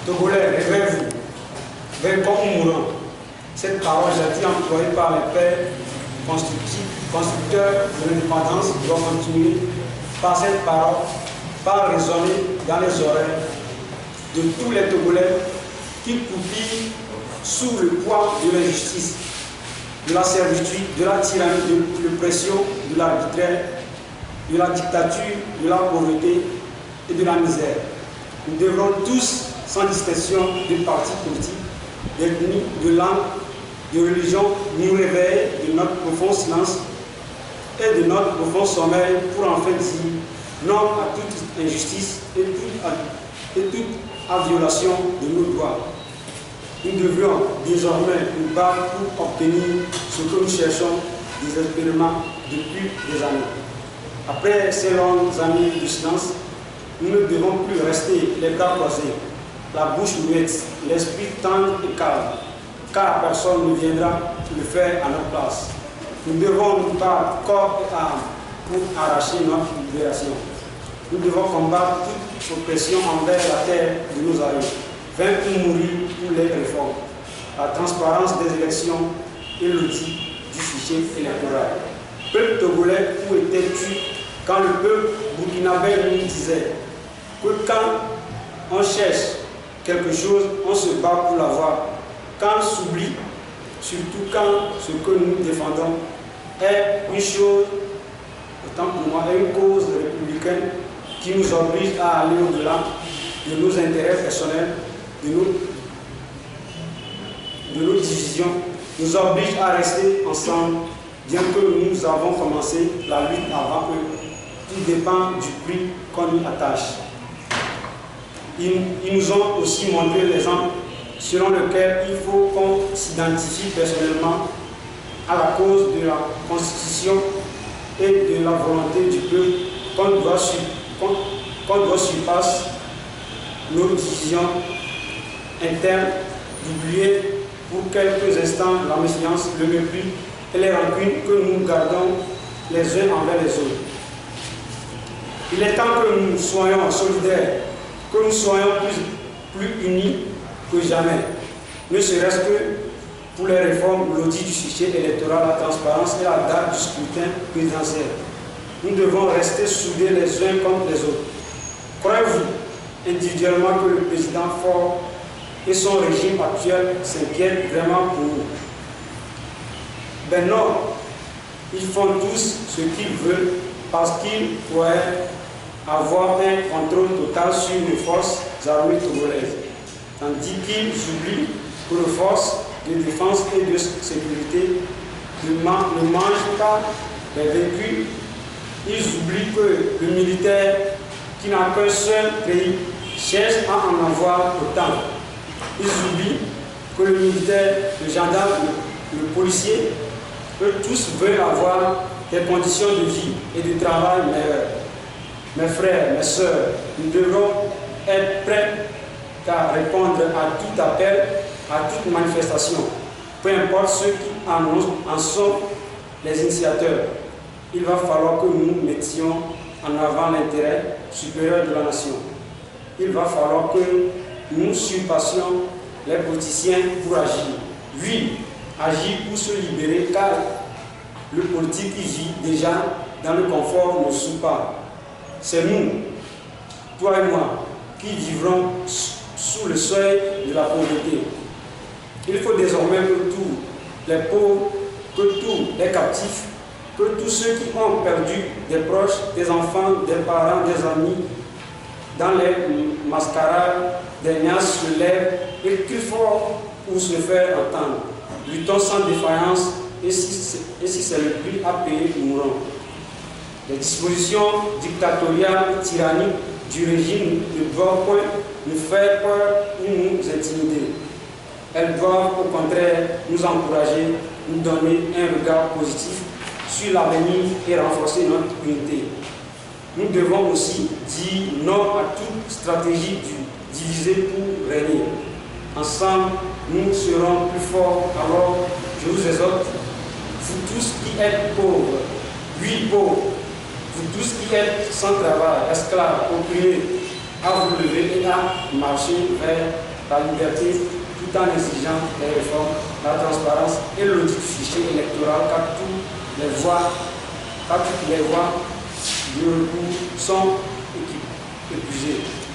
Togolais, réveillez-vous. Veillez comme nous mourons. Cette parole, j'ai été employée par les pères constructeurs de l'indépendance, doit continuer par cette parole, par résonner dans les oreilles de tous les Togolais qui croupissent sous le poids de l'injustice, de la servitude, de la tyrannie, de l'oppression, de l'arbitraire, de la dictature, de la pauvreté et de la misère. Nous devrons tous, sans distinction de partis politiques, d'ethnie, de langue, de religion, nous réveiller de notre profond silence et de notre profond sommeil pour enfin dire non à toute injustice et toute violation de nos droits. Nous devrions désormais nous battre pour obtenir ce que nous cherchons désespérément depuis des années. Après ces longues années de silence, nous ne devons plus rester les bras croisés, la bouche muette, l'esprit tendre et calme, car personne ne viendra le faire à notre place. Nous devons nous battre corps et âme pour arracher notre libération. Nous devons combattre toute oppression envers la terre de nos aïeux, vaincre ou mourir pour les réformes, la transparence des élections et l'audit du fichier électoral. Peuple togolais, où étais-tu quand le peuple burkinabé nous disait que quand on cherche quelque chose, on se bat pour l'avoir. Quand on s'oublie, surtout quand ce que nous défendons est une chose, autant pour moi, est une cause républicaine qui nous oblige à aller au-delà de nos intérêts personnels, de nos divisions, nous oblige à rester ensemble, bien que nous avons commencé la lutte avant eux. Tout dépend du prix qu'on y attache. Ils nous ont aussi montré l'exemple selon lequel il faut qu'on s'identifie personnellement à la cause de la Constitution et de la volonté du peuple, qu'on doit surpasser nos divisions internes, d'oublier pour quelques instants la méfiance, le mépris et les rancunes que nous gardons les uns envers les autres. Il est temps que nous soyons solidaires, que nous soyons plus unis que jamais, ne serait-ce que pour les réformes, l'audit du fichier électoral, la transparence et la date du scrutin présidentiel. Nous devons rester soudés les uns contre les autres. Croyez-vous individuellement que le président fort et son régime actuel s'inquiètent vraiment pour nous? Ben non, ils font tous ce qu'ils veulent parce qu'ils pourraient avoir un contrôle total sur les forces armées togolaises, tandis qu'ils oublient que les forces de défense et de sécurité ne mangent pas les véhicules. Ils oublient que le militaire qui n'a qu'un seul pays cherche à en avoir autant. Ils oublient que le militaire, le gendarme, le policier, eux tous veulent avoir des conditions de vie et de travail meilleures. Mes frères, mes sœurs, nous devons être prêts à répondre à tout appel, à toute manifestation, peu importe ceux qui en sont les initiateurs. Il va falloir que nous mettions en avant l'intérêt supérieur de la nation. Il va falloir que nous surpassions les politiciens pour agir. Oui, agir pour se libérer, car le politique qui vit déjà dans le confort ne souffre pas. C'est nous, toi et moi, qui vivrons sous le seuil de la pauvreté. Il faut désormais que tous les pauvres, que tous les captifs, que tous ceux qui ont perdu des proches, des enfants, des parents, des amis, dans les mascarades, des niaises se lèvent et qu'il faut pour se faire entendre. Luttons sans défaillance et si c'est le prix à payer, nous mourrons. Les dispositions dictatoriales et tyranniques du régime ne doivent point nous faire peur ou nous intimider. Elles doivent au contraire nous encourager, nous donner un regard positif sur l'avenir et renforcer notre unité. Nous devons aussi dire non à toute stratégie divisée pour régner. Ensemble, nous serons plus forts. Alors, je vous exhorte, vous tous qui êtes pauvres, oui pauvres, vous tous qui êtes sans travail, esclaves, opprimés, à vous lever et à marcher vers la liberté, tout en exigeant les réformes, la transparence et l'audit du fichier électoral car toutes les voies du recours sont épuisées.